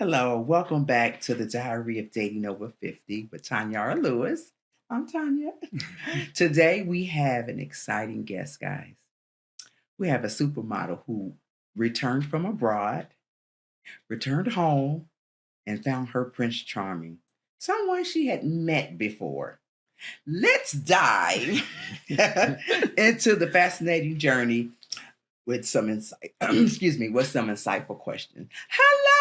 Hello, welcome back to the Diary of Dating Over 50 with Tanya Lewis. I'm Tanya. Today we have an exciting guest, guys. We have a supermodel who returned from abroad, returned home, and found her Prince Charming, someone she had met before. Let's dive into the fascinating journey with some insight. Excuse me, with some insightful questions. Hello.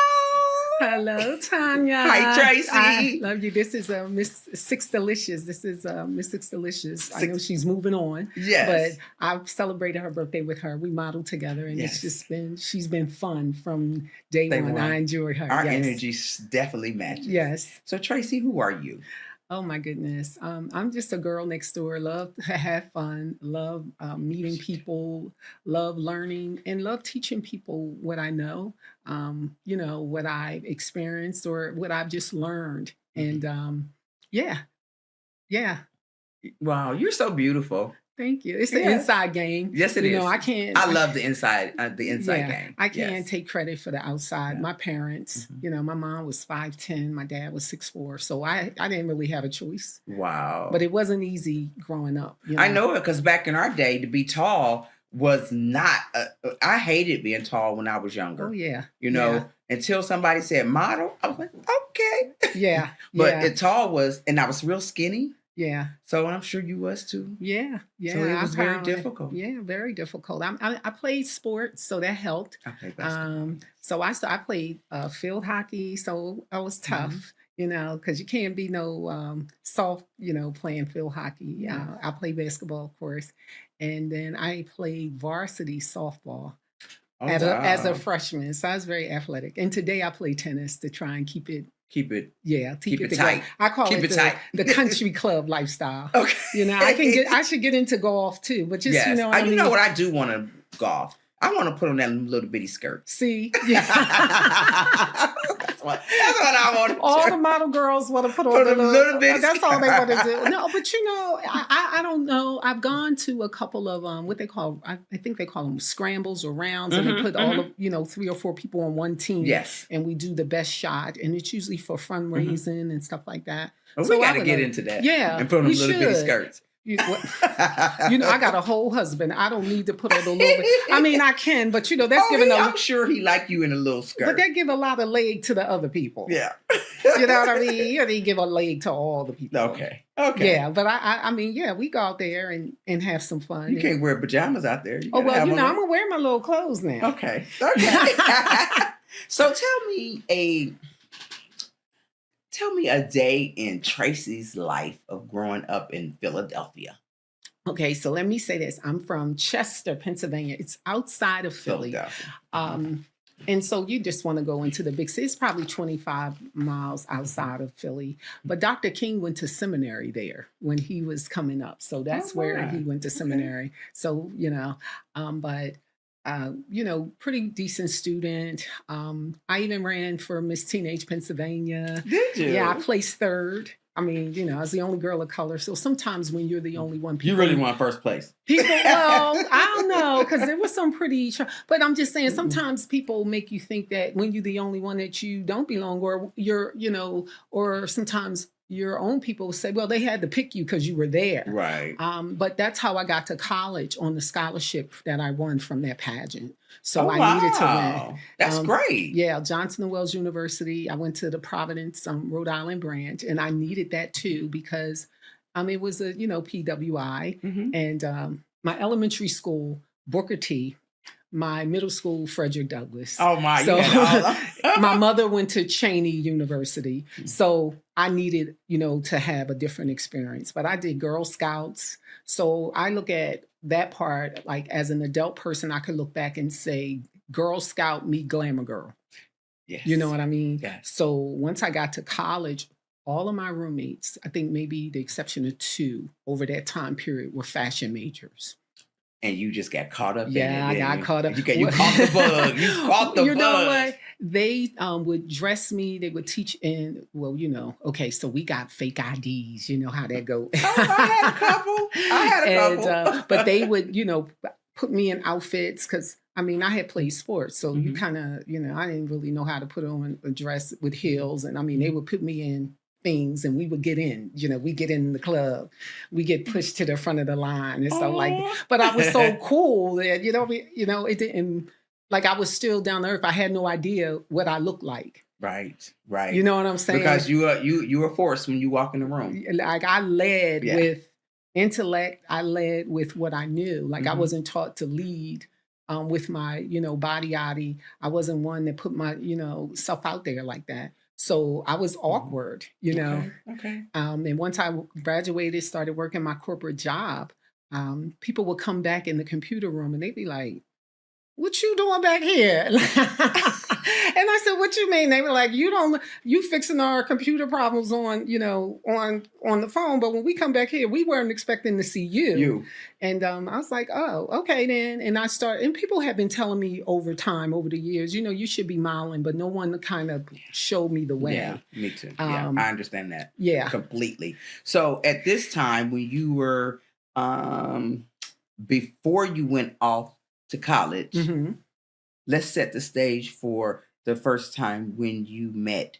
Hello, Tanya. Hi, Tracy. I love you. This is Miss Six Delicious. This is Miss Six Delicious. I know she's moving on. Yes. But I've celebrated her birthday with her. We modeled together, and Yes. she's been fun from day one. I enjoy her. Our yes. energy definitely matches. Yes. So, Tracy, who are you? Oh my goodness. I'm just a girl next door. Love to have fun. Love meeting people. Love learning and love teaching people what I know. What I've experienced or what I've just learned. And yeah. Wow, you're so beautiful. Thank you. It's the inside game. Yes, it is. I can't. I love the inside game. I can't take credit for the outside. Yeah. My parents, my mom was 5'10", my dad was 6'4", so I didn't really have a choice. Wow. But it wasn't easy growing up. I know it because back in our day, to be tall was not. I hated being tall when I was younger. Oh yeah. Until somebody said model, I was like, okay. Yeah. But tall was, and I was real skinny. Yeah. So I'm sure you was too. Yeah. So it was very difficult. Yeah, very difficult. I played sports, so that helped. I played basketball. So I played field hockey, so I was tough, because you can't be no soft, playing field hockey. Yeah. I played basketball, of course. And then I played varsity softball as a freshman. So I was very athletic. And today I play tennis to try and keep it tight. I call it tight. The country club lifestyle. Okay. I should get into golf too, but just know what I do want to golf. I want to put on that little bitty skirt. See, that's what I want to do. All the model girls want to put on the little bitty skirt. That's all they want to do. No, but I don't know. I've gone to a couple of what they call, I think they call them scrambles or rounds, and they put all of 3 or 4 people on one team. Yes, and we do the best shot, and it's usually for fundraising and stuff like that. Well, so we got to get into that. Yeah, and put on little bitty skirts. I got a whole husband. I don't need to put on a little bit. I mean, I can, but that's giving I'm sure he like you in a little skirt. But they give a lot of leg to the other people. Yeah. You know what I mean? They give a leg to all the people. Okay. Yeah, but I mean, we go out there and have some fun. You can't wear pajamas out there. I'm gonna wear my little clothes now. Okay. So tell me a day in Tracy's life of growing up in Philadelphia. Okay, so let me say this. I'm from Chester, Pennsylvania. It's outside of Philly. And so you just want to go into the big city. It's probably 25 miles outside of Philly. But Dr. King went to seminary there when he was coming up. So that's where he went to seminary. Okay. So, pretty decent student. I even ran for Miss Teenage Pennsylvania. Did you? Yeah, I placed third. I mean, I was the only girl of color. So sometimes when you're the only one, you really want first place. I don't know, because there was some pretty. But I'm just saying, sometimes people make you think that when you're the only one that you don't belong, or you're, or sometimes your own people say, well, they had to pick you because you were there. Right. But that's how I got to college on the scholarship that I won from that pageant. So I needed to win. That's great. Yeah, Johnson & Wales University. I went to the Providence, Rhode Island branch, and I needed that too because it was a, PWI. And my elementary school, Booker T. My middle school, Frederick Douglass. Oh my! So my mother went to Cheney University, so I needed, to have a different experience. But I did Girl Scouts, so I look at that part like as an adult person, I could look back and say, Girl Scout meet Glamour Girl. Yes. You know what I mean? Yes. So once I got to college, all of my roommates, I think maybe the exception of 2 over that time period, were fashion majors. And you just got caught up in it. Yeah, I got caught up. You caught the bug. You caught the bug. You know what? They would dress me. They would teach in, okay, so we got fake IDs. You know how that go. I had a couple. But they would, put me in outfits because I mean, I had played sports, so you Mhm. kind of, I didn't really know how to put on a dress with heels. And I mean, they would put me in things and we would get in, we get in the club, we get pushed to the front of the line and stuff like that. Aw. But I was so cool that, it didn't, like I was still down to earth. I had no idea what I looked like. Right, right. You know what I'm saying? Because you were forced when you walk in the room. Like I led Yeah. with intellect. I led with what I knew. Like I Mhm. wasn't taught to lead with my, body. I wasn't one that put my, self out there like that. So I was awkward, Okay. And once I graduated, started working my corporate job, people would come back in the computer room and they'd be like, "What you doing back here?" And I said, "What you mean?" They were like, you fixing our computer problems on, on the phone. But when we come back here, we weren't expecting to see you. You. And I was like, "Oh, okay then." And and people have been telling me over time, over the years, you should be modeling, but no one kind of showed me the way. Yeah, me too. I understand that. Yeah. Completely. So at this time when you were before you went off to college, Mhm. let's set the stage for the first time when you met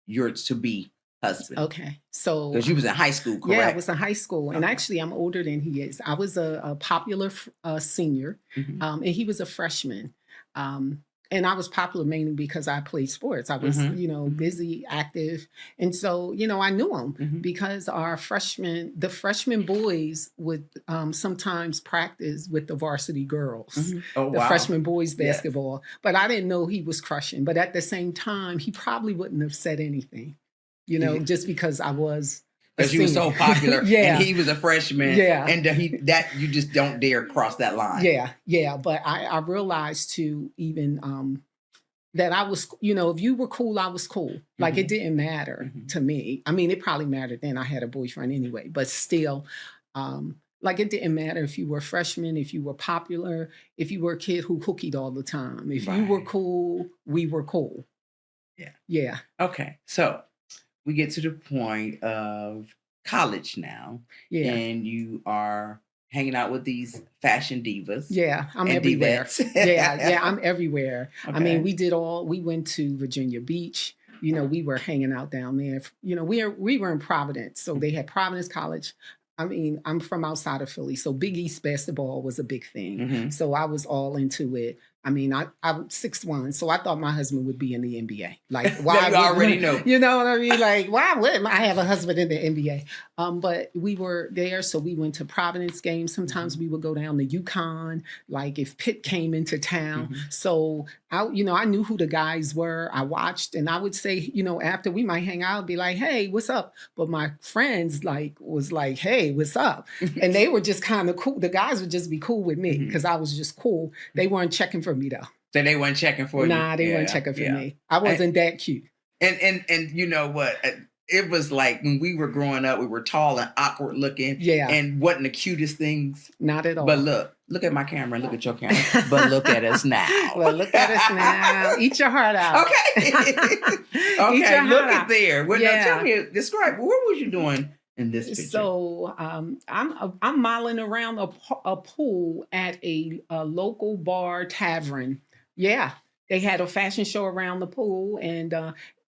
your to-be husband. Okay. So Because you was in high school, correct? yeah, I was in high school, and Okay. actually, I'm older than he is. I was a popular senior, Mhm. and he was a freshman. And I was popular mainly because I played sports. I was, Mhm. busy, active, and so I knew him Mhm. because the freshman boys would sometimes practice with the varsity girls. Mhm. Oh, The wow. freshman boys Yes. basketball, but I didn't know he was crushing. But at the same time, he probably wouldn't have said anything, Yeah. just because I was a Because you were so senior. popular, Yeah. and he was a freshman, Yeah. and that you just don't dare cross that line. Yeah. But I realized too, even that I was, if you were cool, I was cool. Like it Mhm. didn't matter Mhm. to me. I mean, it probably mattered then. I had a boyfriend anyway, but still, like it didn't matter if you were a freshman, if you were popular, if you were a kid who hookied all the time. If you were Right. cool, we were cool. Yeah. Yeah. Okay, so we get to the point of college now, Yeah. and you are hanging out with these fashion divas. Yeah, I'm and everywhere. divettes. Yeah, I'm everywhere. I mean, Okay. we went to Virginia Beach. We were hanging out down there. We were in Providence. So they had Providence College. I mean, I'm from outside of Philly. So Big East basketball was a big thing. Mhm. So I was all into it. I mean, I'm 6'1", so I thought my husband would be in the NBA. Like, why? You already know. You know what I mean? Like, why wouldn't I have a husband in the NBA? But we were there, so we went to Providence games. Sometimes we would go down to UConn, like if Pitt came into town. Mhm. So I knew who the guys were. I watched, and I would say, after we might hang out, be like, "Hey, what's up?" But my friends was like, "Hey, what's up?" And they were just kind of cool. The guys would just be cool with me Mhm. because I was just cool. They weren't checking for me though. So they weren't checking for you. Nah, they weren't checking for me. I wasn't that cute. And you know what? It was like when we were growing up, we were tall and awkward looking. Yeah. And wasn't the cutest things. Not at all. But look at my camera and look at your camera. But look at us now. Well, look at us now. Eat your heart out. Okay. Eat Okay, your look heart at out. there. Well, Yeah. now tell me, describe, what was you doing in this picture? So I'm modeling around a pool at a local bar tavern. Yeah, they had a fashion show around the pool, and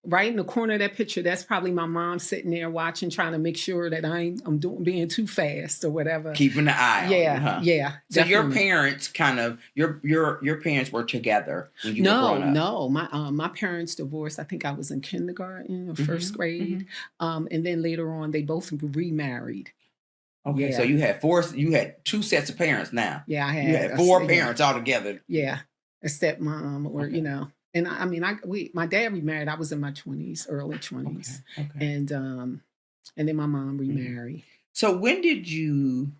right in the corner of that picture, that's probably my mom sitting there watching, trying to make sure that I'm being too fast or whatever. Keeping the eye on you, huh? Yeah. So your definitely. parents kind of your parents were together when you were growing up. No. My parents divorced. I think I was in kindergarten or first Mhm, grade, and then later on they both remarried. Okay, Yeah. so you had two sets of parents now. Yeah, I You had had four parents altogether. Yeah, a stepmom, or Okay. and I mean, my dad remarried. I was in my 20s, early 20s, Okay. and then my mom remarried. So when did you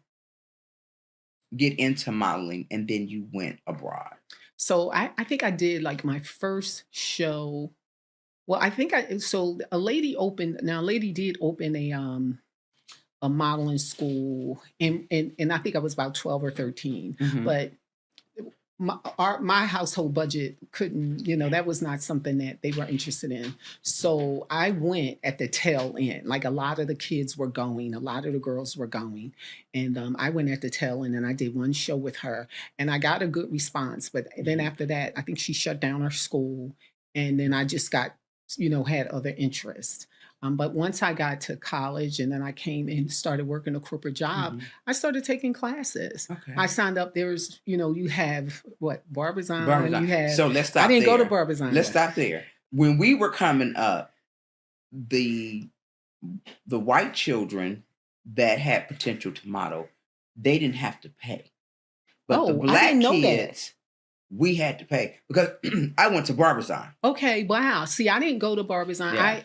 get into modeling and then you went abroad? So I think I did like my first show. Well, I think so a lady opened. Now, a lady did open a modeling school, and I think I was about 12 or 13, Mhm. but my household budget couldn't, that was not something that they were interested in. So I went at the tail end. Like a lot of the kids were going, a lot of the girls were going. And I went at the tail end and I did one show with her and I got a good response. But then after that, I think she shut down her school. And then I just got, had other interests. But once I got to college and then I came and started working a corporate job, I started taking classes. Okay. I signed up. There's, you have what, Barbizon? You have, so let's stop I didn't there. go to Barbizon. Let's stop there. When we were coming up, the white children that had potential to model, they didn't have to pay. But the black kids, we had to pay because I went to Barbizon. Okay, wow. See, I didn't go to Barbizon. Yeah.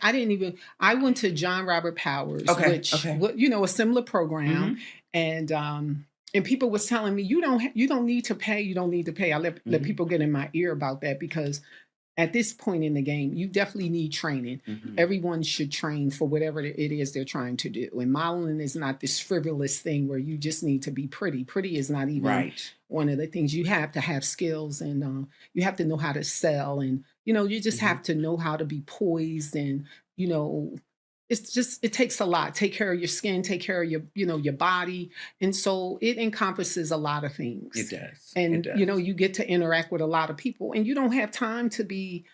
I went to John Robert Powers, which a similar program. And people was telling me, you don't need to pay. You don't need to pay. I let people get in my ear about that because at this point in the game, you definitely need training. Everyone should train for whatever it is they're trying to do. And modeling is not this frivolous thing where you just need to be pretty. Pretty is not even one of the things. You have to have skills and you have to know how to sell. And, you just have to know how to be poised and, it takes a lot. Take care of your skin, take care of your body. And so it encompasses a lot of things. It does. And, you get to interact with a lot of people and you don't have time to be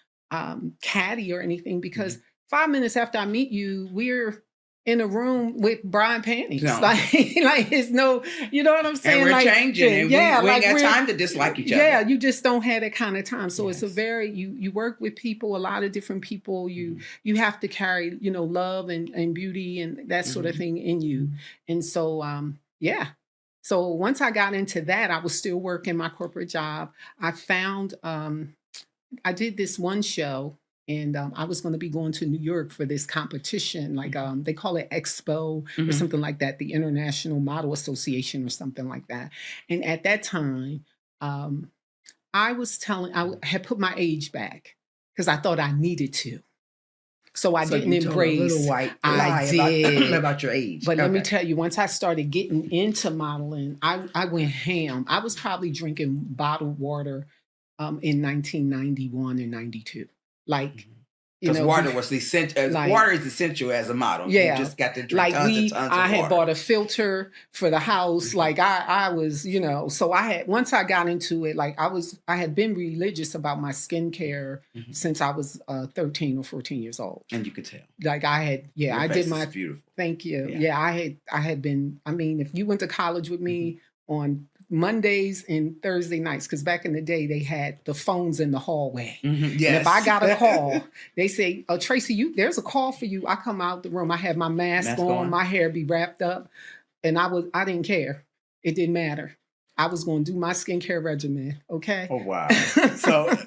catty or anything because 5 minutes after I meet you, we're in a room with bra and panties. No. Like it's no, you know what I'm saying? And we're changing. And we ain't got time to dislike each other. Yeah, you just don't have that kind of time. So it's a very, you work with people, a lot of different people. You have to carry, love and beauty and that sort of thing in you. And so, So once I got into that, I was still working my corporate job. I found, I did this one show. And I was going to be going to New York for this competition, like they call it Expo or something like that, the International Model Association or something like that. And at that time, I had put my age back because I thought I needed to. So I didn't embrace. A little white lie about your age. But let me tell you, once I started getting into modeling, I went ham. I was probably drinking bottled water in 1991 and 92. Like, because water was essential. Water is essential as a model. Yeah, you just got to drink tons and tons of water. I had bought a filter for the house. Like I was, so once I got into it, like I had been religious about my skincare since I was 13 or 14 years old. And you could tell. Like I had, Your I face did my. is beautiful. Thank you. Yeah, I had been. I mean, if you went to college with me on Mondays and Thursday nights, because back in the day they had the phones in the hallway. Yes. And if I got a call, they say, "Oh, Tracy, there's a call for you." I come out the room, I have my mask on, my hair be wrapped up, and I didn't care. It didn't matter. I was going to do my skincare regimen. Okay. Oh wow!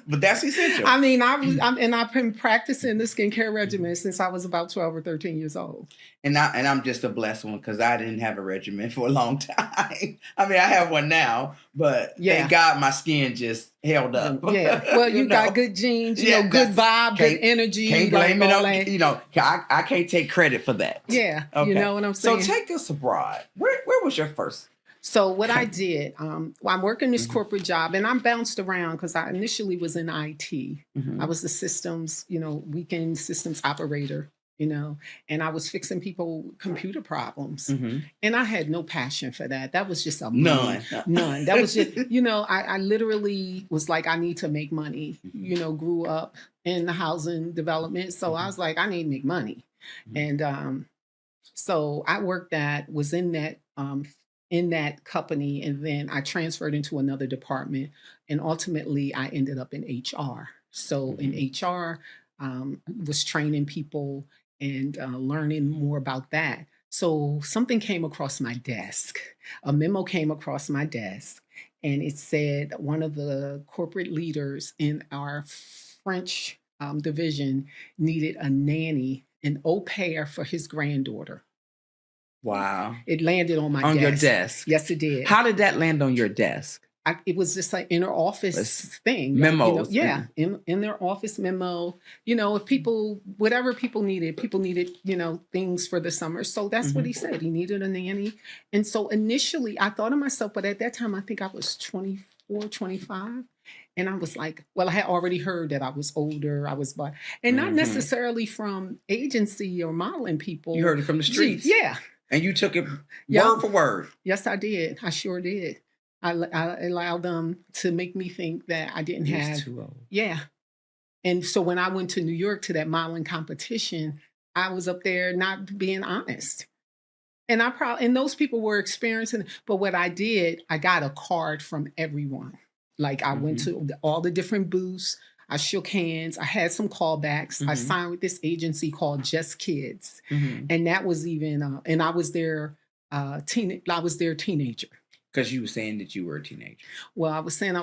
But that's essential. I mean, I've been practicing the skincare regimen since I was about 12 or 13 years old. And I'm just a blessed one because I didn't have a regimen for a long time. I mean, I have one now, but thank God my skin just held up. Yeah. Well, you got good genes, good vibe, good energy. Can't blame it on, I can't take credit for that. Yeah. Okay. You know what I'm saying? So take us abroad. Where was your first? So what I did, I'm working this corporate job and I'm bounced around because I initially was in IT. I was the systems, weekend systems operator, and I was fixing people computer problems. And I had no passion for that. That was just none. That was just, I literally was like, I need to make money, grew up in the housing development. So I was like, I need to make money. And so I was in that company, and then I transferred into another department, and ultimately I ended up in HR. So in HR, was training people and learning more about that. So something came across my desk. A memo came across my desk, and it said one of the corporate leaders in our French division needed a nanny, an au pair for his granddaughter. Wow. It landed on my desk. On your desk? Yes, it did. How did that land on your desk? It was just like inner office thing. Memos. In their office memo. If whatever people needed, things for the summer. So that's what he said. He needed a nanny. And so initially I thought of myself, but at that time I think I was 24 24, 25. And I was like, well, I had already heard that I was older. I was black. And not necessarily from agency or modeling people. You heard it from the streets. Yeah. And you took it word for word. Yes, I did. I sure did. I allowed them to make me think that I didn't have. Too old. Yeah. And so when I went to New York to that modeling competition, I was up there not being honest. And and those people were experiencing, but what I did, I got a card from everyone. Like I went to all the different booths. I shook hands. I had some callbacks. I signed with this agency called Just Kids. And that was even, and I was their teenager. Because you were saying that you were a teenager. Well, I was saying that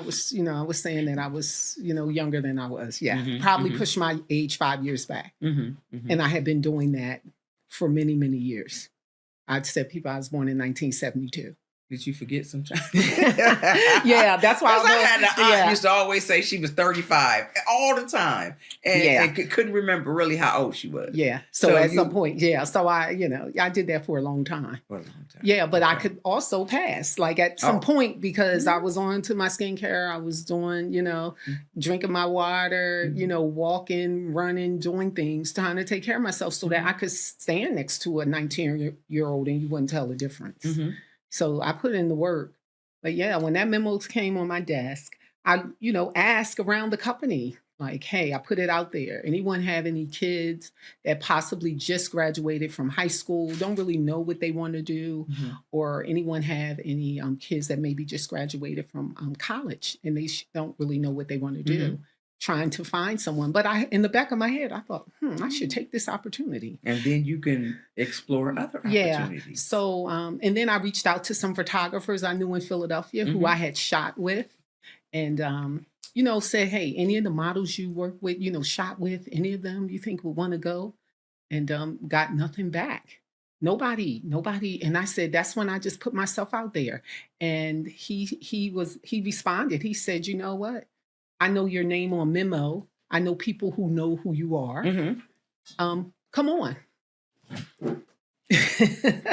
I was, younger than I was. Yeah. Probably pushed my age 5 years back. And I had been doing that for many, many years. I'd said people I was born in 1972. Did you forget sometimes? Yeah, that's why I had an aunt used to always say she was 35 all the time, and couldn't remember really how old she was. Yeah, so at some point, so I did that for a long time. Yeah, but I could also pass, like at some point, because I was on to my skincare. I was doing, drinking my water, walking, running, doing things, trying to take care of myself so that I could stand next to a 19-year-old and you wouldn't tell the difference. So I put in the work. But yeah, when that memo came on my desk, I, asked around the company, like, hey, I put it out there. Anyone have any kids that possibly just graduated from high school, don't really know what they want to do, or anyone have any kids that maybe just graduated from college and they don't really know what they want to do? Trying to find someone. But in the back of my head, I thought, I should take this opportunity. And then you can explore other opportunities. Yeah. So, and then I reached out to some photographers I knew in Philadelphia who I had shot with. And, said, hey, any of the models you work with, shot with, any of them you think would want to go? And got nothing back. Nobody. And I said, that's when I just put myself out there. And he responded. He said, you know what? I know your name on memo. I know people who know who you are. Come on.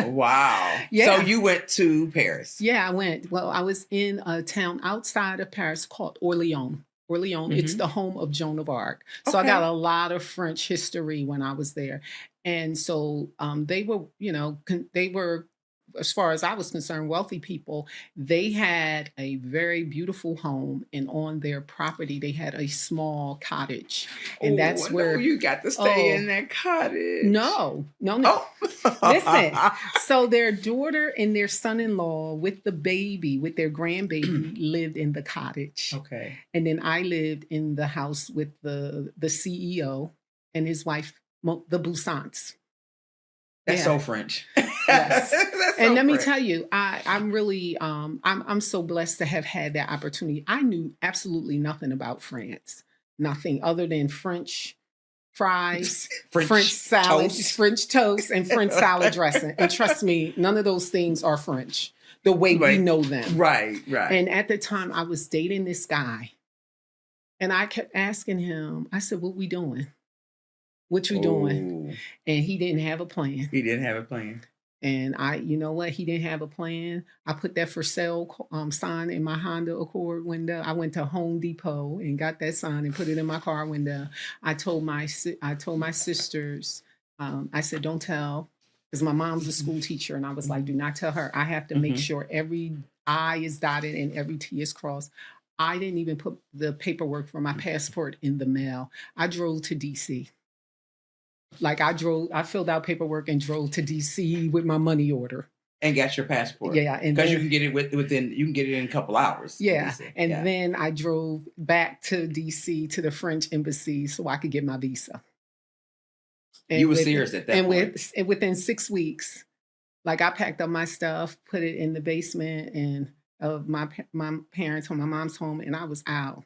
Wow. Yeah. So you went to Paris. Yeah, I went. Well, I was in a town outside of Paris called Orléans. It's the home of Joan of Arc. So I got a lot of French history when I was there. And so they were, as far as I was concerned, wealthy people. They had a very beautiful home, and on their property, they had a small cottage. And that's where you got to stay in that cottage. No. Listen, so their daughter and their son-in-law with the baby, with their grandbaby, lived in the cottage. Okay. And then I lived in the house with the CEO and his wife, the Boussants. That's so French. Yes. And let me tell you, I'm really, I'm so blessed to have had that opportunity. I knew absolutely nothing about France, nothing other than French fries, French salads, toast. French toast, and French salad dressing. And trust me, none of those things are French the way we know them. Right. And at the time, I was dating this guy, and I kept asking him, I said, what we doing? What you doing? And he didn't have a plan. And you know what? He didn't have a plan. I put that for sale sign in my Honda Accord window. I went to Home Depot and got that sign and put it in my car window. I told my sisters, I said, don't tell, because my mom's a school teacher. And I was like, do not tell her. I have to make sure every I is dotted and every T is crossed. I didn't even put the paperwork for my passport in the mail. I drove to DC. Like I filled out paperwork and drove to DC with my money order. And got your passport. Yeah. Because you can get it you can get it in a couple hours. Yeah. And then I drove back to DC to the French embassy so I could get my visa. And you were serious at that point. And within 6 weeks, like I packed up my stuff, put it in the basement and of my parents' home, my mom's home, and I was out.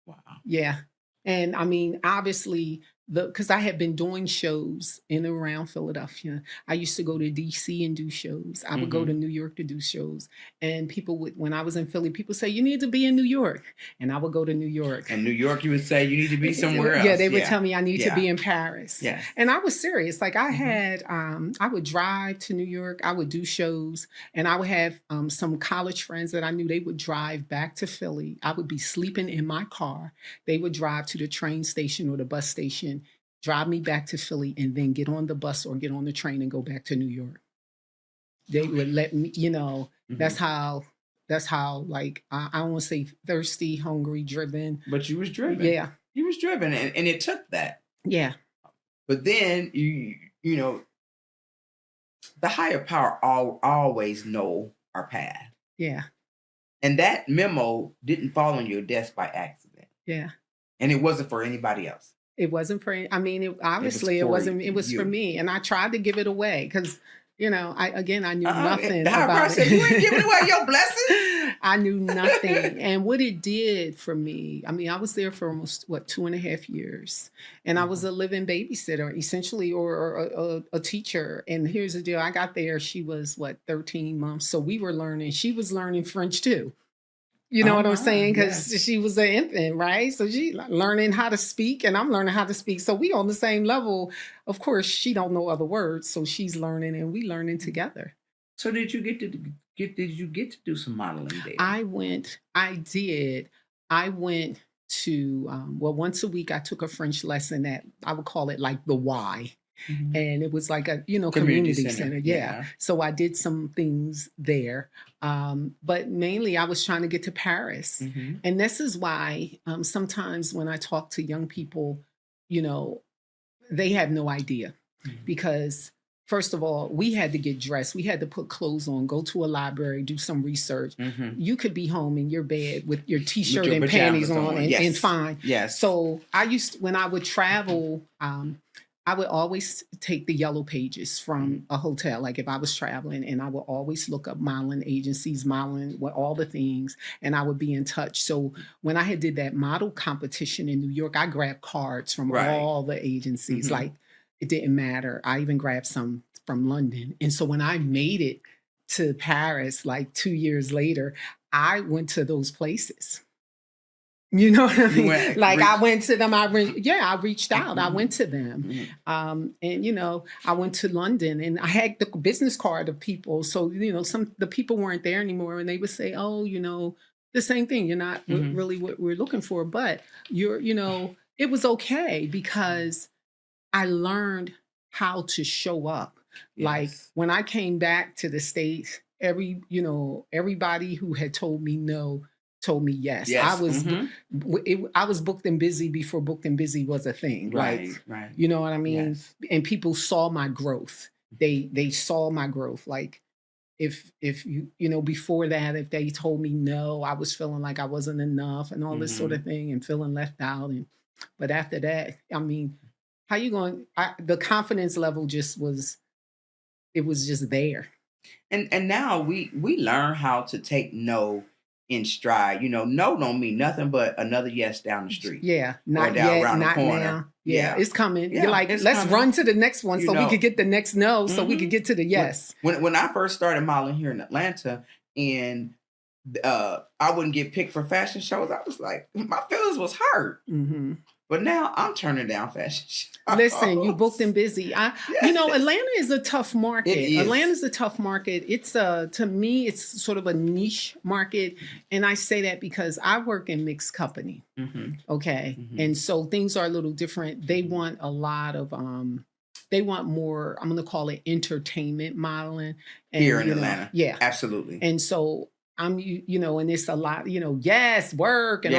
Wow. Yeah. And I mean, obviously, because I had been doing shows in and around Philadelphia. I used to go to DC and do shows. I would go to New York to do shows. And people would, when I was in Philly, people say, you need to be in New York. And I would go to New York. And New York, you would say you need to be somewhere else. Yeah, they would tell me I need to be in Paris. Yes. And I was serious. Like I had, I would drive to New York. I would do shows. And I would have some college friends that I knew. They would drive back to Philly. I would be sleeping in my car. They would drive to the train station or the bus station, drive me back to Philly, and then get on the bus or get on the train and go back to New York. They would let me, that's how like, I don't want to say thirsty, hungry, driven. But you was driven. Yeah. You was driven, and it took that. Yeah. But then, you know, the higher power always know our path. Yeah. And that memo didn't fall on your desk by accident. Yeah. And it wasn't for anybody else. It wasn't for, obviously it wasn't, it was for me. And I tried to give it away because, I knew nothing about it. You ain't giving away your blessing. I knew nothing. And what it did for me, I was there for almost, 2.5 years. And I was a living babysitter, essentially, or a teacher. And here's the deal. I got there, she was, 13 months. So we were learning, she was learning French too. You know what I'm saying? Because she was an infant, right? So she learning how to speak and I'm learning how to speak. So we on the same level. Of course, she don't know other words. So she's learning and we learning together. So did you get to do some modeling there? I did. I went to, once a week I took a French lesson at, I would call it like the Y. Mm-hmm. And it was like a, community center. Yeah. So I did some things there. But mainly I was trying to get to Paris. Mm-hmm. And this is why sometimes when I talk to young people, they have no idea. Mm-hmm. Because first of all, we had to get dressed. We had to put clothes on, go to a library, do some research. Mm-hmm. You could be home in your bed with your T-shirt and panties on and fine. Yes. So when I would travel, I would always take the yellow pages from a hotel. Like if I was traveling, and I would always look up modeling agencies, modeling, all the things, and I would be in touch. So when I did that model competition in New York, I grabbed cards from all the agencies. Mm-hmm. Like it didn't matter. I even grabbed some from London. And so when I made it to Paris, like 2 years later, I went to those places. You know what I mean? I went to them. I reached out. Mm-hmm. I went to them. Mm-hmm. And, I went to London and I had the business card of people. So, the people weren't there anymore and they would say, oh, the same thing. You're not really what we're looking for, but it was okay because I learned how to show up. Yes. Like when I came back to the States, everybody who had told me no told me yes. I was I was booked and busy before booked and busy was a thing. Right. You know what I mean? Yes. And people saw my growth. They saw my growth. Like if before that, if they told me no, I was feeling like I wasn't enough and all this sort of thing and feeling left out. But after that, how you going? The confidence level was just there. And now we learn how to take no in stride. No don't mean nothing but another yes down the street. Yeah, not yet, not now. Yeah, it's coming. Yeah, you're like, let's run to the next one so we could get the next no, so we could get to the yes. When I first started modeling here in Atlanta, and I wouldn't get picked for fashion shows, I was like, my feelings was hurt. Mm-hmm. But now I'm turning down fashion shows. Listen, you booked and busy. Atlanta is a tough market. Atlanta's a tough market. It's to me, it's sort of a niche market. And I say that because I work in mixed company. Mm-hmm. Okay. Mm-hmm. And so things are a little different. They want a lot of, they want more, I'm going to call it entertainment modeling. And, here in Atlanta. Yeah. Absolutely. And so I'm, and it's a lot, yes, work and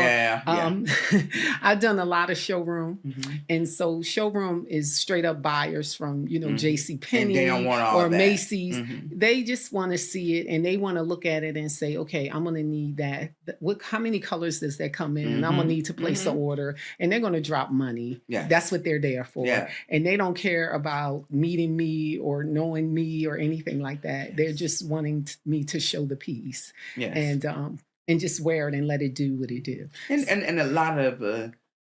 all. I've done a lot of showroom. Mm-hmm. And so showroom is straight up buyers from, JCPenney or Macy's. Mm-hmm. They just want to see it and they want to look at it and say, okay, I'm going to need that. How many colors does that come in? Mm-hmm. And I'm going to need to place an order and they're going to drop money. Yes. That's what they're there for. Yeah. And they don't care about meeting me or knowing me or anything like that. Yes. They're just wanting me to show the piece. Yes. And just wear it and let it do what it do. And a lot of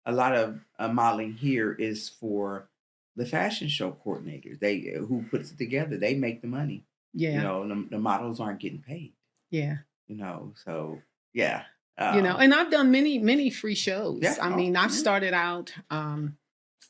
a lot of modeling here is for the fashion show coordinators. They who puts it together. They make the money. You Yeah. know, the models aren't getting paid. Yeah. You know, so yeah. You know, and I've done many free shows. Yeah. I mean, I've started out.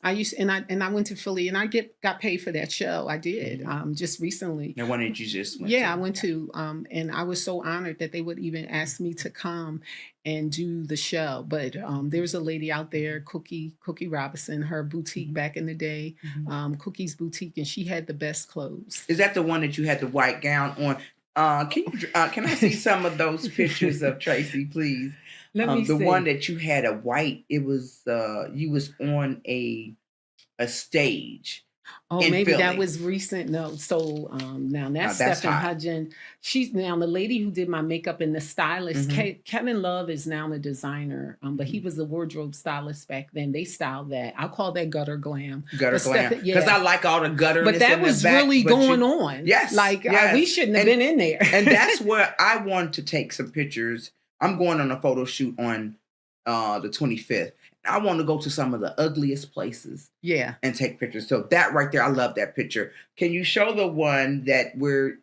I used and I went to Philly and I got paid for that show. I did just recently. The one that you just went Yeah, to. I went to and I was so honored that they would even ask me to come and do the show. But there was a lady out there, Cookie Robinson, her boutique back in the day, Cookie's Boutique, and she had the best clothes. Is that the one that you had the white gown on? Can I see some of those pictures of Tracy, please? Let me see. The one that you had a white. It was you was on a stage. Oh, maybe Philly. That was recent. No, so now that's Stephen Hudgen. She's now the lady who did my makeup and the stylist. Kevin Love is now the designer, but he was the wardrobe stylist back then. They styled that. I'll call that gutter glam. Gutter glam. Because I like all the gutter. But that was really going on. Yes. Like we shouldn't have been in there. And that's where I want to take some pictures. I'm going on a photo shoot on the 25th. I want to go to some of the ugliest places. Yeah. And take pictures. So that right there, I love that picture. Can you show the one that we're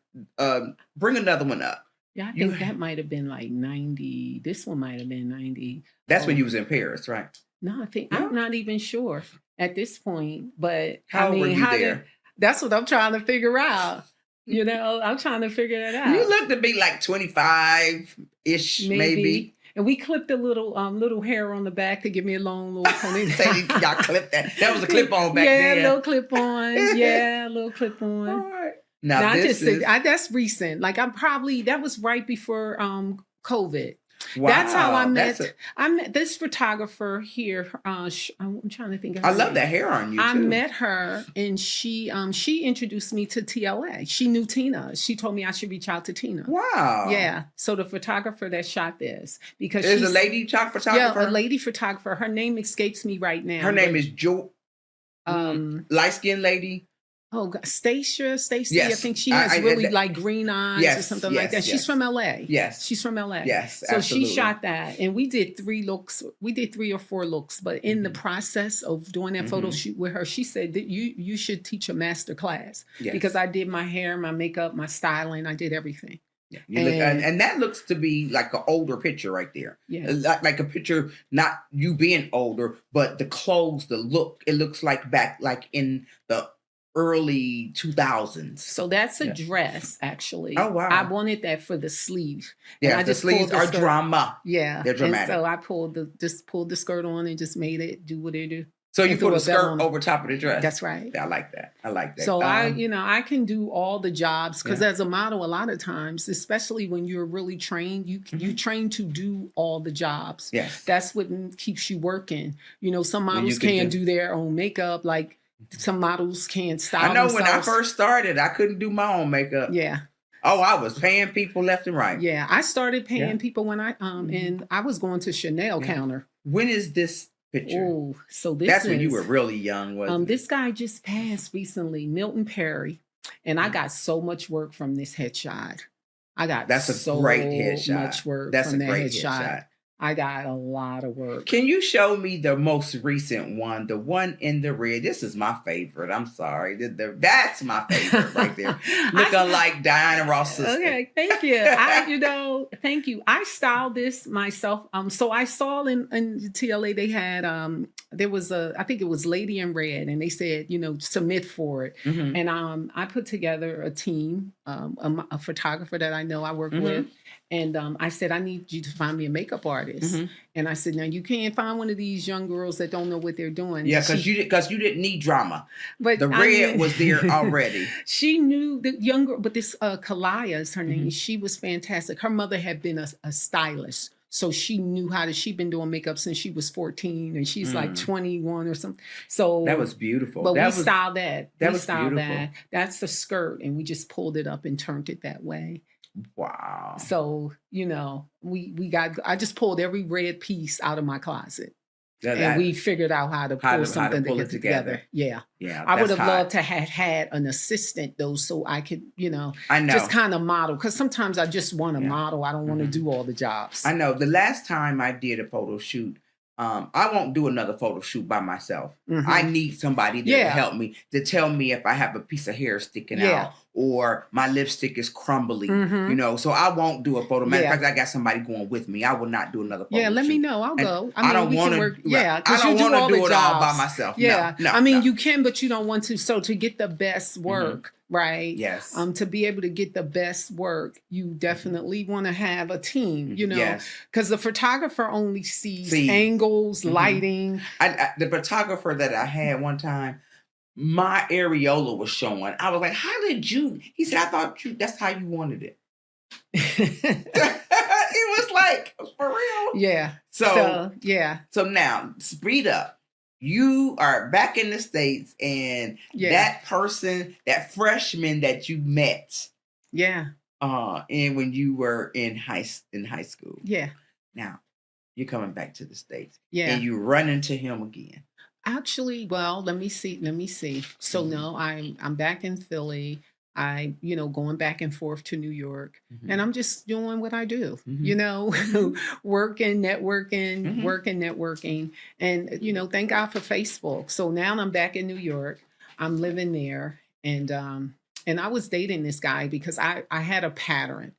bring another one up? Yeah, I think that might have been like 90. This one might have been 90. That's when you was in Paris, right? No, I think I'm not even sure at this point. But how were you there? That's what I'm trying to figure out. You know, I'm trying to figure that out. You look to be like 25-ish, maybe. And we clipped a little hair on the back to give me a long little ponytail. Y'all clipped that. That was a clip on back then. Yeah, a little clip on. Yeah, a little clip on. All right. Now that's recent. Like that was right before COVID. Wow, that's how I met. I met this photographer here. I'm trying to think of her name. Love that hair on you. I met her, and she introduced me to TLA. She knew Tina. She told me I should reach out to Tina. Wow. Yeah. So the photographer that shot this, because there's a lady photographer. Yeah, a lady photographer. Her name escapes me right now. Her name is Jo. Light-skinned lady. Oh, Stacy. Yes. I think she has really like green eyes or something like that. She's from LA. Yes. She's from LA. Yes. So absolutely. she shot that, and we did 3 looks. We did 3 or 4 looks, but in the process of doing that photo shoot with her, she said that you should teach a master class because I did my hair, my makeup, my styling. I did everything. Yeah, and that looks to be like an older picture right there. Yeah, like a picture, not you being older, but the clothes, the look. It looks like back, like in the early 2000s. So that's a dress, actually. Oh, wow. I wanted that for the sleeve. Yeah, the sleeves are drama. Yeah. They're dramatic. And so I pulled the skirt on and just made it do what it do. So you put a skirt over top of the dress. That's right. Yeah, I like that. So I can do all the jobs because as a model, a lot of times, especially when you're really trained, you train to do all the jobs. Yes. That's what keeps you working. You know, some models can't do their own makeup, like some models can't style themselves. When I first started, I couldn't do my own makeup. Yeah. Oh, I was paying people left and right. Yeah, I started paying people when and I was going to Chanel counter. When is this picture? Oh, so that's when you were really young, wasn't it? This guy just passed recently, Milton Perry, and I got so much work from this headshot. I got great headshot. Much work from that headshot. I got a lot of work. Can you show me the most recent one, the one in the red? This is my favorite. I'm sorry. That's my favorite right there. Looking like Diana Ross' sister. Okay, thank you. Thank you. I styled this myself. So I saw in TLA they had there was I think it was Lady in Red, and they said, submit for it. And I put together a team, a photographer that I know I work with. And I said, I need you to find me a makeup artist. And I said, now you can't find one of these young girls that don't know what they're doing. Yeah, because you didn't need drama. But the red was there already. She knew the young girl, but this Kalaya is her name. She was fantastic. Her mother had been a stylist. So she knew she'd been doing makeup since she was 14 and she's like 21 or something. So that was beautiful. But we styled that. Beautiful. That's the skirt. And we just pulled it up and turned it that way. Wow. So, I just pulled every red piece out of my closet. And we figured out how to pull something together. Yeah. I would have loved to have had an assistant though, so I could, I know. just kind of model. Because sometimes I just want to model. I don't want to do all the jobs. I know. The last time I did a photo shoot, I won't do another photo shoot by myself. Mhm. I need somebody there to Yeah. help me, to tell me if I have a piece of hair sticking Yeah. out or my lipstick is crumbly, Mhm. so I won't do a photo. Matter of Yeah. fact, I got somebody going with me. I will not do another photo Yeah, let me shoot. know. I'll And go. I don't we can wanna work. do Yeah, I because you don't do wanna all the do it all by jobs. myself. Yeah. No, I mean, no. you can, but you don't want to. So to get the best work, right? Yes. To be able to get the best work, you definitely want to have a team, Yes. because the photographer only sees See. angles, lighting. The photographer that I had one time, my areola was showing. I was like, "How did you?" He said, "I thought that's how you wanted it." It was like, for real. Yeah. So yeah. So now, speed up. You are back in the States, and Yeah. that person, that freshman that you met, Yeah. and when you were in high school, Yeah. now you're coming back to the States, Yeah. and you run into him again. Actually, well, let me see. So no, I'm back in Philly. I, going back and forth to New York, and I'm just doing what I do, working, networking. And, thank God for Facebook. So now I'm back in New York. I'm living there. And I was dating this guy because I had a pattern.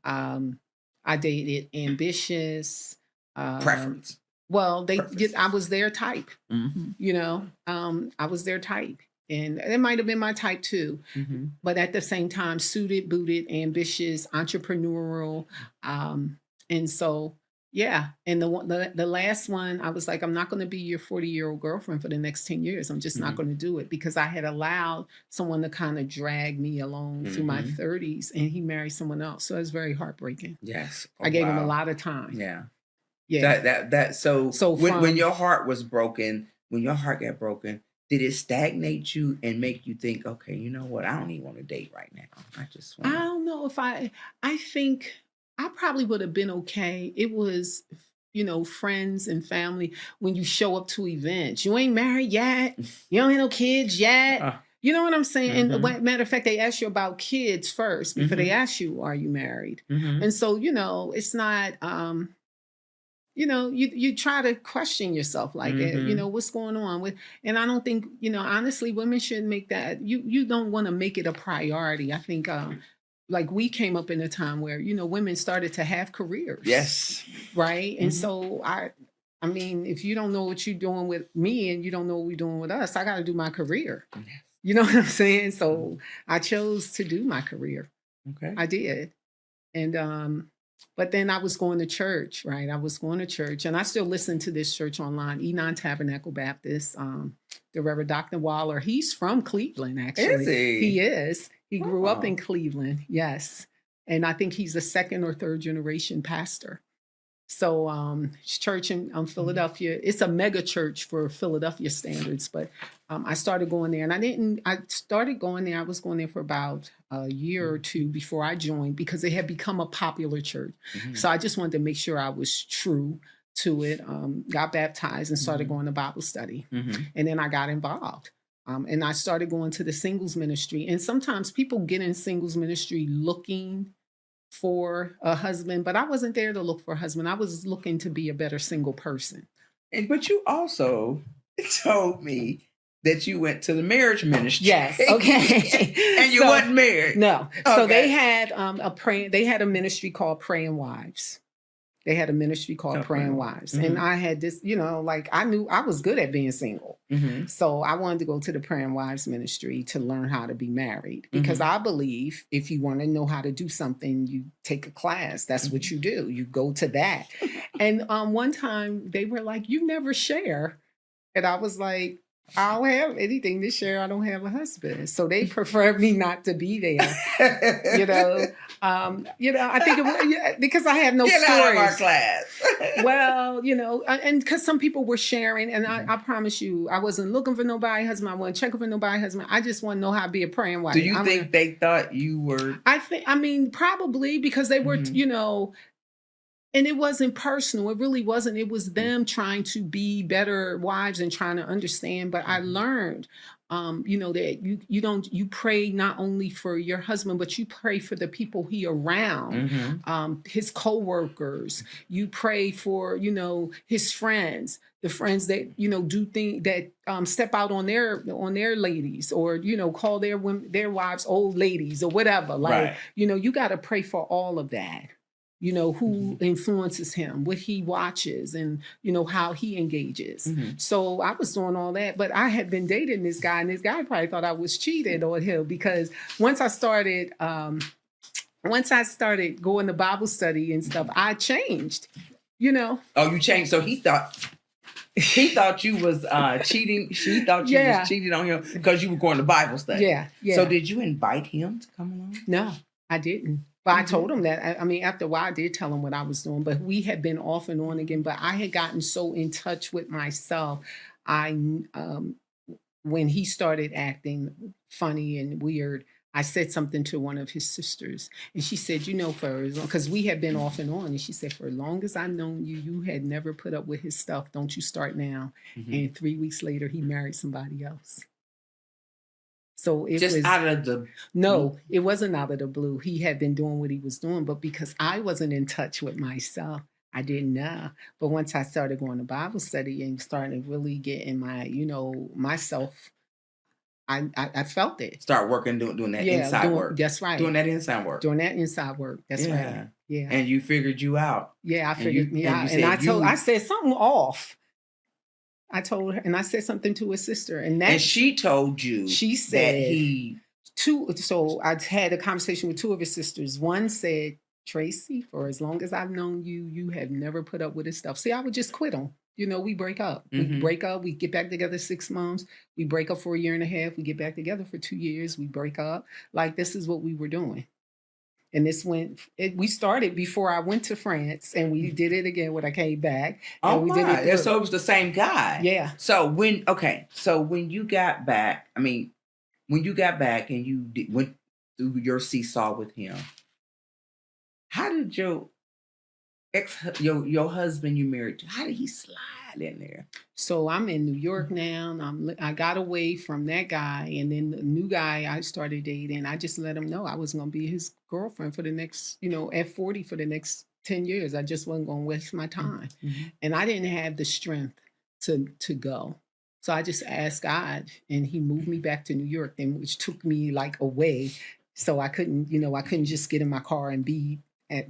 I dated ambitious, Preference. well, Preference. I was their type, Mm-hmm. I was their type. And it might have been my type too, Mm-hmm. but at the same time, suited, booted, ambitious, entrepreneurial. And so, yeah. And the last one, I was like, I'm not going to be your 40-year-old girlfriend for the next 10 years. I'm just not going to do it, because I had allowed someone to kind of drag me along through my 30s, and he married someone else. So it was very heartbreaking. Yes. I gave him a lot of time. Yeah. Yeah. So from, when your heart was broken, when your heart got broken, did it stagnate you and make you think, okay, you know what? I don't even want to date right now. I don't know if I think I probably would have been okay. It was, friends and family. When you show up to events, you ain't married yet. You don't have no kids yet. You know what I'm saying? And matter of fact, they ask you about kids first before they ask you, are you married? And so, it's not, you try to question yourself, like, what's going on with, and I don't think, honestly, women shouldn't make that, you don't want to make it a priority. I think, like, we came up in a time where, women started to have careers. Yes. Right. And so I mean, if you don't know what you're doing with me and you don't know what we're doing with us, I got to do my career. Yes. You know what I'm saying? So I chose to do my career. Okay. I did. And, but then I was going to church, right? I was going to church, and I still listen to this church online, Enon Tabernacle Baptist. The Reverend Dr. Waller, he's from Cleveland, actually. Is he? He is. He grew up in Cleveland, yes. And I think he's a second or third generation pastor. So church in Philadelphia, it's a mega church for Philadelphia standards, but I started going there, and I was going there for about a year or two before I joined, because it had become a popular church. So I just wanted to make sure I was true to it, got baptized and started going to Bible study. And then I got involved. And I started going to the singles ministry. And sometimes people get in singles ministry looking for a husband, but I wasn't there to look for a husband. I was looking to be a better single person. But you also told me that you went to the marriage ministry. Yes. Okay. And you wasn't married. No. Okay. So they had a ministry called Praying Wives. They had a ministry called Praying Wives. And I had this, like, I knew I was good at being single. So I wanted to go to the Praying Wives ministry to learn how to be married, because I believe if you want to know how to do something, you take a class. That's what you do. You go to that. And one time they were like, you never share. And I was like, I don't have anything to share. I don't have a husband. So they prefer me not to be there. I think it was, because I had no stories. Get out of our class. Well, and because some people were sharing, and I promise you, I wasn't looking for nobody's husband. I wasn't checking for nobody's husband. I just want to know how to be a praying wife. Do you think they thought you were? I mean, probably, because they were, And it wasn't personal. It really wasn't. It was them trying to be better wives and trying to understand. But I learned, that you pray not only for your husband, but you pray for the people he around, his coworkers. You pray for, his friends, the friends that, do things that step out on their ladies, or, call their women, their wives, old ladies or whatever. Like, Right. you got to pray for all of that. Who influences him, what he watches, and, how he engages. So I was doing all that, but I had been dating this guy, and this guy probably thought I was cheating on him, because once I started going to Bible study and stuff, I changed, Oh, you changed. So he thought you was cheating. She thought you was cheating on him because you were going to Bible study. Yeah. So did you invite him to come along? No, I didn't. But I told him that. I mean, after a while, I did tell him what I was doing, but we had been off and on again. But I had gotten so in touch with myself. When he started acting funny and weird, I said something to one of his sisters, and she said, because we had been off and on, and she said, for as long as I've known you, you had never put up with his stuff. Don't you start now. And 3 weeks later, he married somebody else. So it just was out of the no, it wasn't out of the blue. He had been doing what he was doing, but because I wasn't in touch with myself, I didn't know. But once I started going to Bible study and started really getting my, myself, I felt it. Start working, doing that inside work. That's right. Doing that inside work. Doing that inside work. That's right. Yeah. And you figured you out. Yeah, I figured me out. And I said something off. I told her, and I said something to his sister, and she told you. She said that So I had a conversation with two of his sisters. One said, Tracy, for as long as I've known you, you have never put up with his stuff. See, I would just quit him. We break up. We break up. We get back together 6 months. We break up for 1.5 years. We get back together for 2 years. We break up. Like, this is what we were doing. And we started before I went to France, and we did it again when I came back. Oh, we did it. So it was the same guy. Yeah. So when you got back, when you got back and you went through your seesaw with him, how did your husband you married to, how did he slide in there? So I'm in New York now. I got away from that guy, and then the new guy I started dating, I just let him know I was going to be his girlfriend for the next, at 40 for the next 10 years. I just wasn't going to waste my time. And I didn't have the strength to go. So I just asked God, and he moved me back to New York, which took me like away. So I couldn't just get in my car and be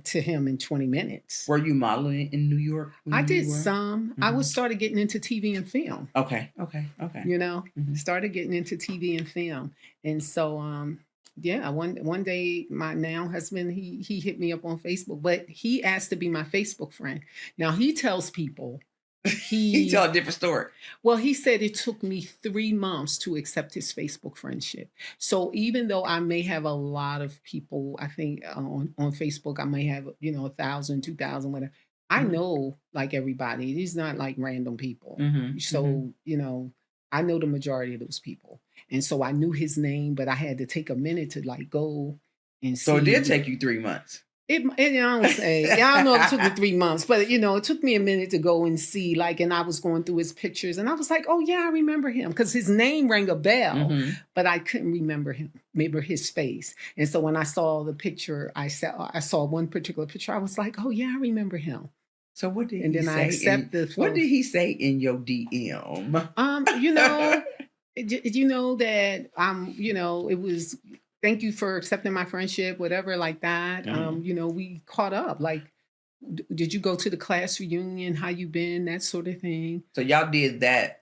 to him in 20 minutes. Were you modeling in New York? I did some. I started getting into TV and film. Okay. Started getting into TV and film. And so, one day my now husband, he hit me up on Facebook, but he asked to be my Facebook friend. Now he tells people, he tell a different story. Well, he said it took me 3 months to accept his Facebook friendship. So even though I may have a lot of people, I think on Facebook, I may have, 1,000, 2,000, whatever. I know like everybody. These not like random people. So, I know the majority of those people. And so I knew his name, but I had to take a minute to like go and see. So it did take you 3 months. I don't know if it took me 3 months, but it took me a minute to go and see, and I was going through his pictures, and I was like, oh yeah, I remember him, because his name rang a bell, but I couldn't remember his face. And so when I saw the picture, I saw one particular picture, I was like, oh yeah, I remember him. So what did and he then say? I accept the what did he say in your DM? It was, thank you for accepting my friendship, whatever, like that. We caught up. Like, did you go to the class reunion? How you been? That sort of thing. So y'all did that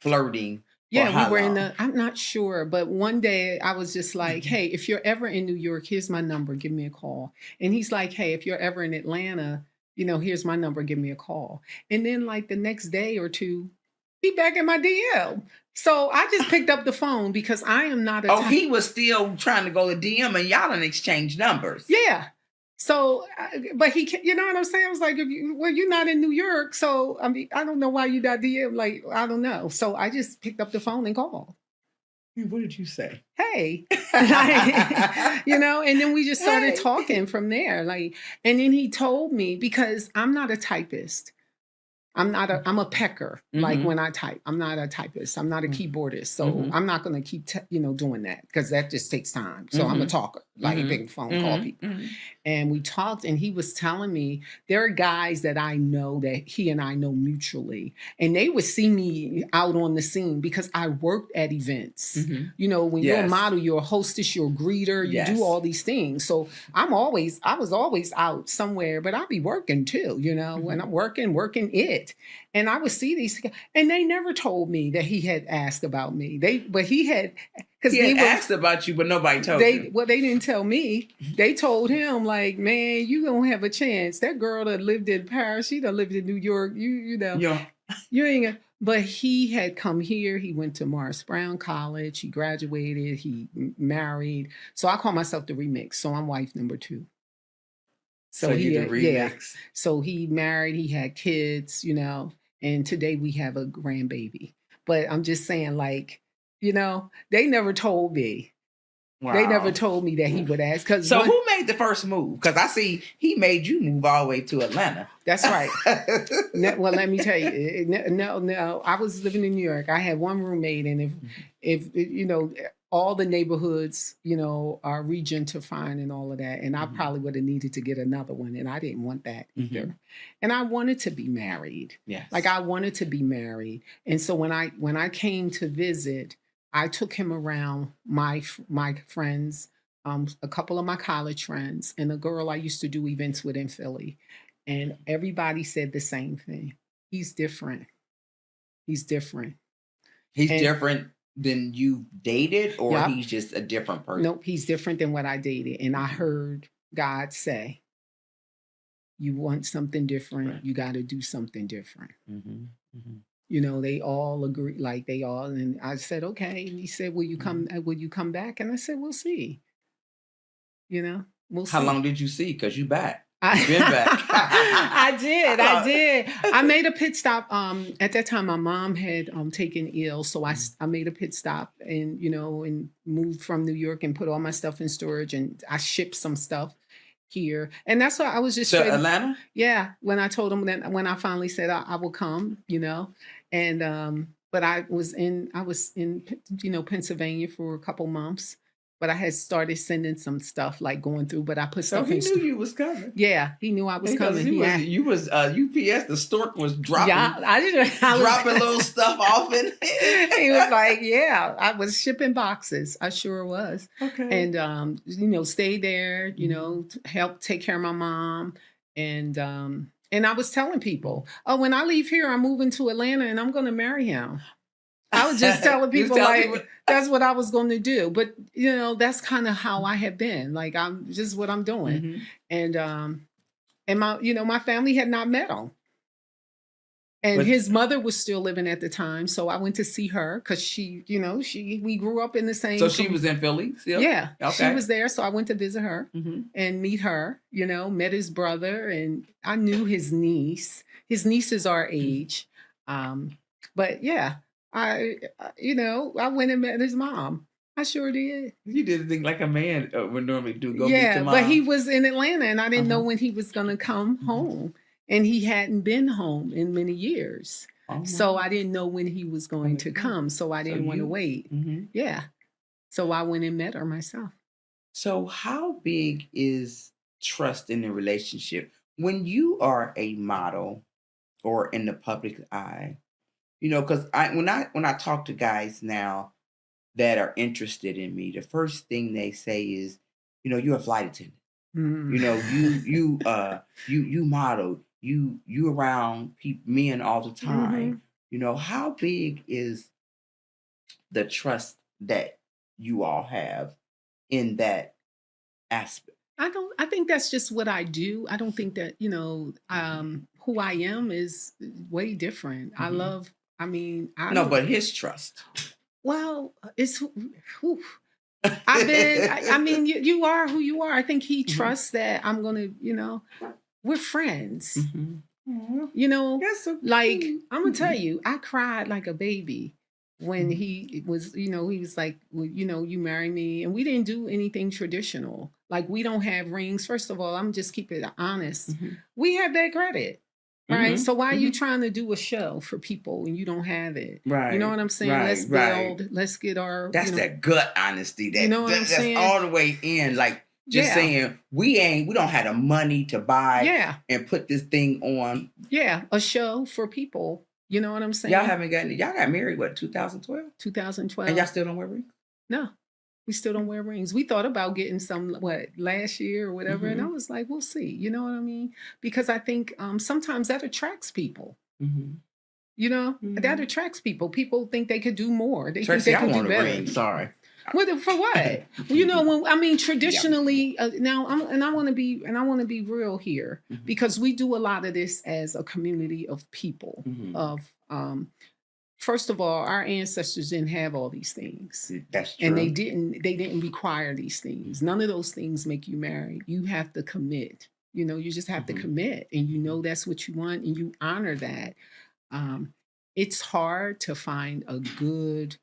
flirting. Yeah, we were I'm not sure, but one day I was just like, hey, if you're ever in New York, here's my number, give me a call. And he's like, hey, if you're ever in Atlanta, here's my number, give me a call. And then like the next day or two, he back in my DM. So I just picked up the phone because I am not a he was still trying to go to DM, and y'all done exchange numbers. Yeah. So, but he, you know what I'm saying? I was like, you're not in New York. So, I don't know why you got DM. Like, I don't know. So I just picked up the phone and called. What did you say? Hey, you know, and then we just started talking from there. Like, and then he told me, because I'm not a typist. I'm a pecker. Like when I type, I'm not a typist. I'm not a keyboardist. So I'm not going to keep, doing that because that just takes time. So I'm a talker, like a big phone call people. And we talked, and he was telling me there are guys that I know that he and I know mutually, and they would see me out on the scene because I worked at events. You know, when you're a model, you're a hostess, you're a greeter, you do all these things. So I was always out somewhere, but I'd be working too, you know, when I'm working it. And I would see these, and they never told me that he had asked about me. But he had, because he had asked about you, but nobody told you. Well, they didn't tell me. They told him, like, man, you don't have a chance. That girl that lived in Paris, she done lived in New York. You know, you ain't gonna. But he had come here. He went to Morris Brown College. He graduated. He married. So I call myself the remix. So I'm wife number 2. So he the remix. Yeah. So he married. He had kids. You know, and today we have a grandbaby. But I'm just saying, like, you know, they never told me. Wow. They never told me that he would ask. So who made the first move? Because I see he made you move all the way to Atlanta. That's right. Well, let me tell you. No. I was living in New York. I had one roommate, and if you know, all the neighborhoods, you know, are regentrifying and all of that, and I probably would have needed to get another one, and I didn't want that either. And I wanted to be married. Yes. Like I wanted to be married, and so when I came to visit, I took him around my friends, a couple of my college friends, and a girl I used to do events with in Philly. And everybody said the same thing. He's different. He's different. He's different than you dated, or he's just a different person? Nope, he's different than what I dated. And I heard God say, you want something different, you got to do something different. You know, they all agree, like they all, and I said, okay. And he said, will you come back? And I said, we'll see. You know, we'll see. How long did you see? Because you back. You've been back. I did. I made a pit stop. At that time, my mom had taken ill. So I made a pit stop and, you know, and moved from New York and put all my stuff in storage. And I shipped some stuff here. And that's why I was just to Atlanta? Yeah. When I told him that, when I finally said I will come, you know, and, but I was in, you know, Pennsylvania for a couple months. But I had started sending some stuff, like going through, but I put stuff in. So he knew you was coming. Yeah, he knew I was coming. You was UPS, the stork was dropping. Yeah, I dropping little stuff off in. He was like, yeah, I was shipping boxes. I sure was. Okay. And, you know, stay there, you know, help take care of my mom. And I was telling people, oh, when I leave here, I'm moving to Atlanta and I'm going to marry him. I was just telling people that's what I was going to do. But, you know, that's kind of how I have been. Like, I'm just what I'm doing. And my, you know, my family had not met him. And his mother was still living at the time. So I went to see her because she, you know, we grew up in the same. So she was in Philly still? Yeah. Okay. She was there. So I went to visit her and meet her, you know, met his brother, and I knew his niece. His niece is our age. But yeah. You know, I went and met his mom. I sure did. You did a thing like a man would normally do. Go meet your mom. But he was in Atlanta, and I didn't know when he was going to come home. And he hadn't been home in many years. So I didn't know when he was going to come. So I didn't want to wait. Yeah. So I went and met her myself. So how big is trust in a relationship? When you are a model or in the public eye, you know, because when I talk to guys now that are interested in me, the first thing they say is, you know, you're a flight attendant. You know, you model, you around men all the time. You know, how big is the trust that you all have in that aspect? I think that's just what I do. I don't think that, you know, who I am is way different. But his trust. Well, it's, you are who you are. I think he trusts that I'm going to, you know, we're friends. You know, so like, I'm going to tell you, I cried like a baby when he was, he was like, well, you marry me. And we didn't do anything traditional. Like, we don't have rings. First of all, I'm just keeping it honest. We have that credit. Right. So why are you trying to do a show for people when you don't have it? Right. You know what I'm saying? Right, Let's build, let's get our. That's that gut honesty. That, you know what I'm that's saying? all the way in. Like, just saying we don't have the money to buy and put this thing on. Yeah. A show for people. You know what I'm saying? Y'all got married, what, 2012? 2012. And y'all still don't wear rings? No. We still don't wear rings. We thought about getting some, last year or whatever. And I was like, we'll see. You know what I mean? Because I think sometimes that attracts people. You know, that attracts people. People think they could do more. They think they can do better. Ring. Sorry. For what? You know, traditionally now, I want to be real here, because we do a lot of this as a community of people. First of all, our ancestors didn't have all these things. That's true. And they didn't require these things. None of those things make you married. You have to commit. You know, you just have to commit, and you know that's what you want, and you honor that. It's hard to find a good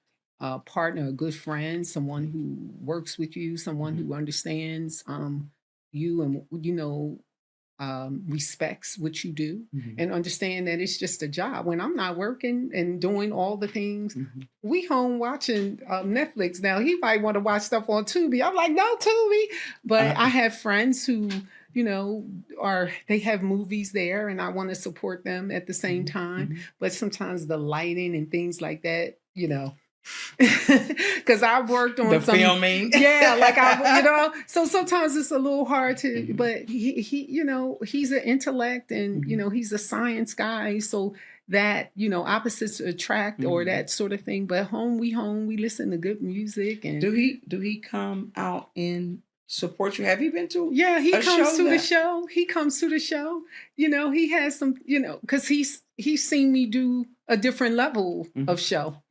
partner, a good friend, someone who works with you, someone who understands you and, respects what you do and understand that it's just a job. When I'm not working and doing all the things, we home watching Netflix. Now, he might want to watch stuff on Tubi. I'm like, no, Tubi. But I have friends who, they have movies there, and I want to support them at the same time. But sometimes the lighting and things like that, because I've worked on the filming. So sometimes it's a little hard to, but he he's an intellect, and he's a science guy, so that opposites attract or that sort of thing. But we listen to good music. And do he come out and support you? Have you been to? Yeah, he comes to the show. He comes to the show. He has some, because he's seen me do a different level of show.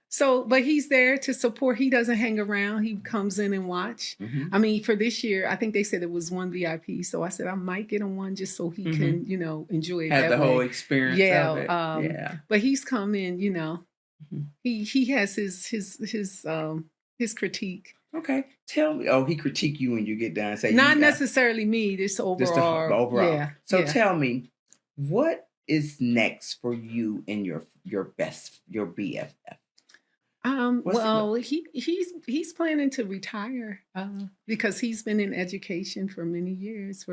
So, but he's there to support. He doesn't hang around. He comes in and watch. I mean, for this year, I think they said it was one VIP. So I said I might get him one just so he can, enjoy it. Have the whole experience. Of it. But he's come in. He has his critique. Okay, tell me. Oh, he critique you when you get done. Say not necessarily me. This overall. Just overall. Yeah. So tell me, what is next for you and your BFF? He's planning to retire because he's been in education for many years.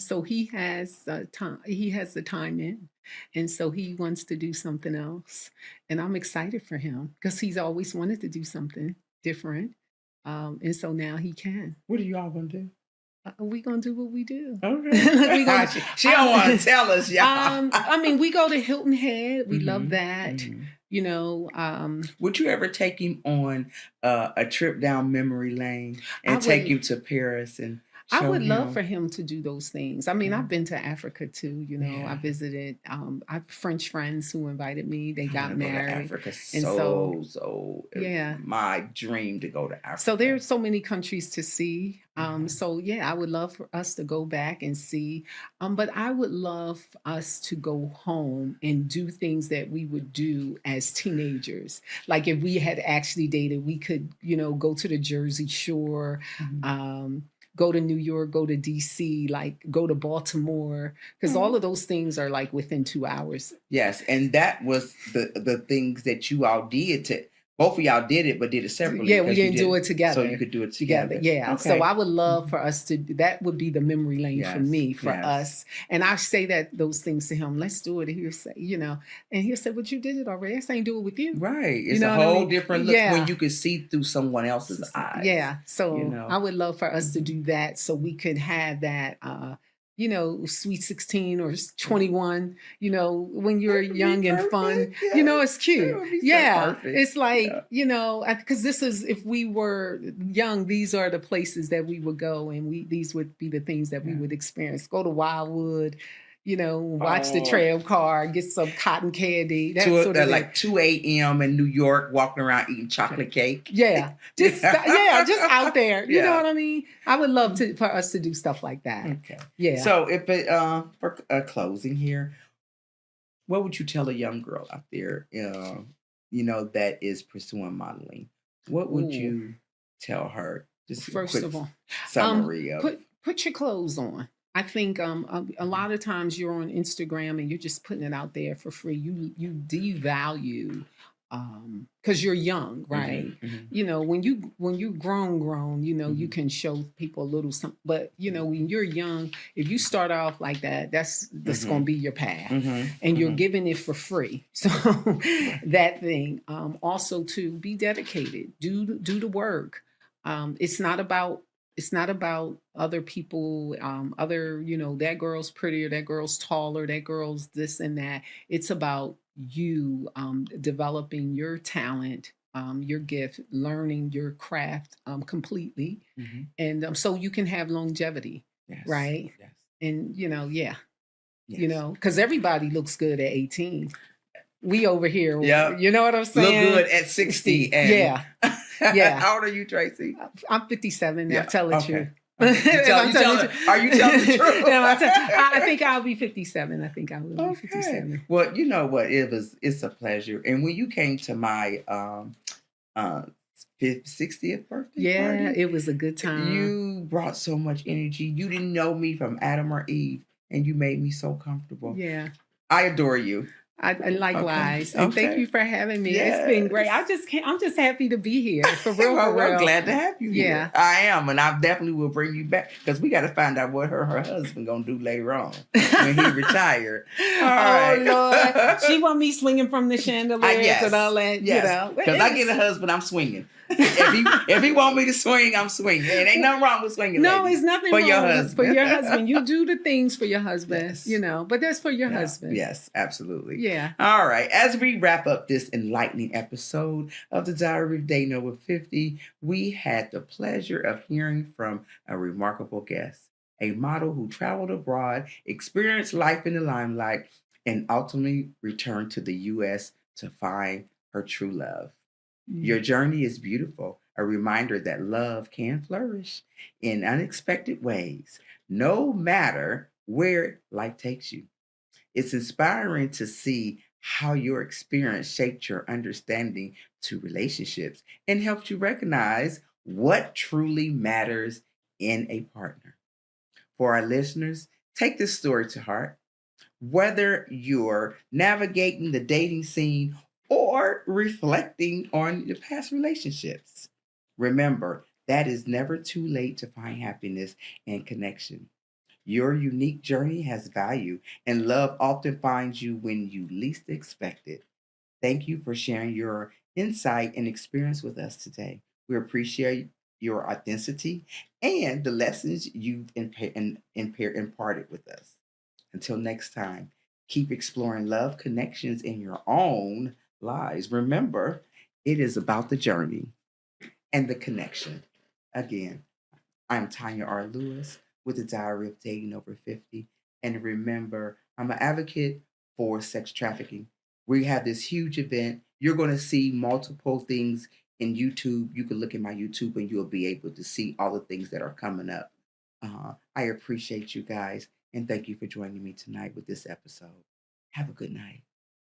So he has time. He has the time in, and so he wants to do something else. And I'm excited for him because he's always wanted to do something different. And so now he can. What are you all gonna do? We gonna do what we do. Okay. She don't want to tell us, y'all. I mean, we go to Hilton Head. We love that. Would you ever take him on a trip down memory lane and take him to Paris and? I would love for him to do those things. I mean, I've been to Africa too. I visited. I have French friends who invited me. They got married. Africa, so my dream to go to Africa. So there's so many countries to see. So I would love for us to go back and see. But I would love us to go home and do things that we would do as teenagers. Like if we had actually dated, we could, go to the Jersey Shore. Go to New York, go to DC, like go to Baltimore, because all of those things are like within 2 hours. Yes, and that was the things that you all did. Both of y'all did it, but did it separately. Yeah, we didn't do it together. So you could do it together. Yeah. Okay. So I would love for us to, that would be the memory lane for me, for us. And I say those things to him, let's do it. He'll say, and he'll say, but you did it already. I ain't do it with you. Right. It's a whole different look when you can see through someone else's eyes. Yeah. So I would love for us to do that so we could have that, sweet 16 or 21, when you're young and fun, it's cute. It's like, because this is, if we were young, these are the places that we would go, and these would be the things that we would experience. Go to Wildwood, watch the tram car, get some cotton candy. That sort of like 2 a.m. in New York, walking around eating chocolate cake. Yeah. Just out there. You know what I mean? I would love for us to do stuff like that. Okay. Yeah. So for closing here, what would you tell a young girl out there that is pursuing modeling, what would Ooh. you tell her? Just a First quick of all, summary of. put your clothes on. I think a lot of times you're on Instagram and you're just putting it out there for free. You devalue because you're young, right? When you grown, you can show people a little something. But when you're young, if you start off like that, that's going to be your path, and you're giving it for free. So that thing. Also, to be dedicated, do the work. It's not about other people, that girl's prettier, that girl's taller, that girl's this and that. It's about you developing your talent, your gift, learning your craft completely. And so you can have longevity. Yes. Right. Yes. And yeah. Yes. Because everybody looks good at 18. We over here, you know what I'm saying? Look good at 60. And yeah. Yeah. How old are you, Tracy? I'm 57 now. Yeah. Tell the truth. Are you telling the truth? I think I'll be 57. I think I will be 57. Well, you know what? It's a pleasure. And when you came to my 60th birthday party, it was a good time. You brought so much energy. You didn't know me from Adam or Eve, and you made me so comfortable. Yeah. I adore you. I likewise. Okay. And thank you for having me. Yes. It's been great. I'm just happy to be here. For real, for real. I'm glad to have you here. I am, and I definitely will bring you back because we got to find out what her husband gonna do later on when he retired. All right. Lord, she want me swinging from the chandeliers and all that. Yes. Because I get a husband, I'm swinging. if he want me to swing, I'm swinging. It ain't nothing wrong with swinging. No, it's nothing for wrong your husband. For your husband, you do the things for your husband. Yes. But that's for your husband. Yes, absolutely. Yeah. All right. As we wrap up this enlightening episode of the Diary of Dating Over 50, we had the pleasure of hearing from a remarkable guest, a model who traveled abroad, experienced life in the limelight, and ultimately returned to the U.S. to find her true love. Your journey is beautiful, a reminder that love can flourish in unexpected ways, no matter where life takes you. It's inspiring to see how your experience shaped your understanding to relationships and helped you recognize what truly matters in a partner. For our listeners, take this story to heart. Whether you're navigating the dating scene or reflecting on your past relationships, remember that it's never too late to find happiness and connection. Your unique journey has value, and love often finds you when you least expect it. Thank you for sharing your insight and experience with us today. We appreciate your authenticity and the lessons you've imparted with us. Until next time, keep exploring love connections in your own lives. Remember, it is about the journey and the connection. Again, I'm Tanya R. Lewis with the Diary of Dating Over 50. And remember, I'm an advocate for sex trafficking. We have this huge event. You're going to see multiple things in YouTube. You can look at my YouTube and you'll be able to see all the things that are coming up. I appreciate you guys. And thank you for joining me tonight with this episode. Have a good night.